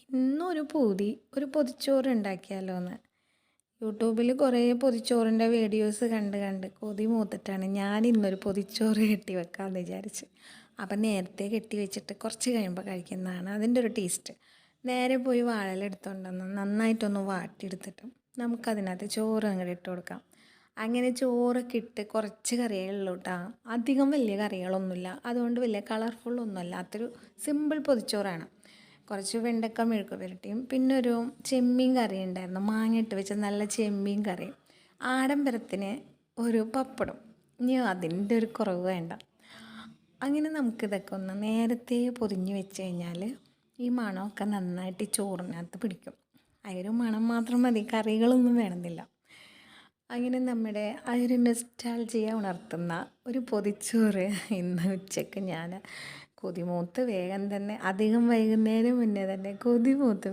ഇന്നൊരു പൂതി ഒരു പൊതിച്ചോറ് ഉണ്ടാക്കിയാലോ എന്ന് യൂട്യൂബിൽ കുറേ പൊതിച്ചോറിൻ്റെ വീഡിയോസ് കണ്ട് കണ്ട് കൊതി മൂത്തിട്ടാണ് ഞാൻ ഇന്നൊരു പൊതിച്ചോറ് കെട്ടി വെക്കാമെന്ന് വിചാരിച്ച്. അപ്പം നേരത്തെ കെട്ടി വെച്ചിട്ട് കുറച്ച് കഴിയുമ്പോൾ കഴിക്കുന്നതാണ് അതിൻ്റെ ഒരു ടേസ്റ്റ്. നേരെ പോയി വാഴലെടുത്തുകൊണ്ടുവന്ന് നന്നായിട്ടൊന്ന് വാട്ടിയെടുത്തിട്ട് നമുക്കതിനകത്ത് ചോറ് അങ്ങോട്ട് ഇട്ട് കൊടുക്കാം. അങ്ങനെ ചോറൊക്കെ ഇട്ട് കുറച്ച് കറികളുള്ളൂ കേട്ടോ, അധികം വലിയ കറികളൊന്നുമില്ല, അതുകൊണ്ട് വലിയ കളർഫുള്ളൊന്നും അല്ലാത്തൊരു സിമ്പിൾ പൊതിച്ചോറാണ്. കുറച്ച് വെണ്ടക്ക മെഴുക്ക് പുരട്ടിയും പിന്നെ ഒരു ചെമ്മീൻ കറി ഉണ്ടായിരുന്നു, മാങ്ങ ഇട്ട് വെച്ച നല്ല ചെമ്മീൻ കറി, ആഡംബരത്തിന് ഒരു പപ്പടം. ഇനി അതിൻ്റെ ഒരു കുറവ് വേണ്ട. അങ്ങനെ നമുക്കിതൊക്കെ ഒന്ന് നേരത്തെ പൊതിഞ്ഞ് വെച്ച് കഴിഞ്ഞാൽ ഈ മണമൊക്കെ നന്നായിട്ട് ഈ ചോറിനകത്ത് പിടിക്കും. ആ ഒരു മണം മാത്രം മതി, കറികളൊന്നും വേണമെന്നില്ല. അങ്ങനെ നമ്മുടെ ആ ഒരു നൊസ്റ്റാൾജിയ ഉണർത്തുന്ന ഒരു പൊതിച്ചോറ് ഇന്ന് ഉച്ചയ്ക്ക് ഞാൻ കൊതിമൂത്ത് വേഗം തന്നെ, അധികം വൈകുന്നേരം മുന്നേ തന്നെ കൊതിമൂത്ത്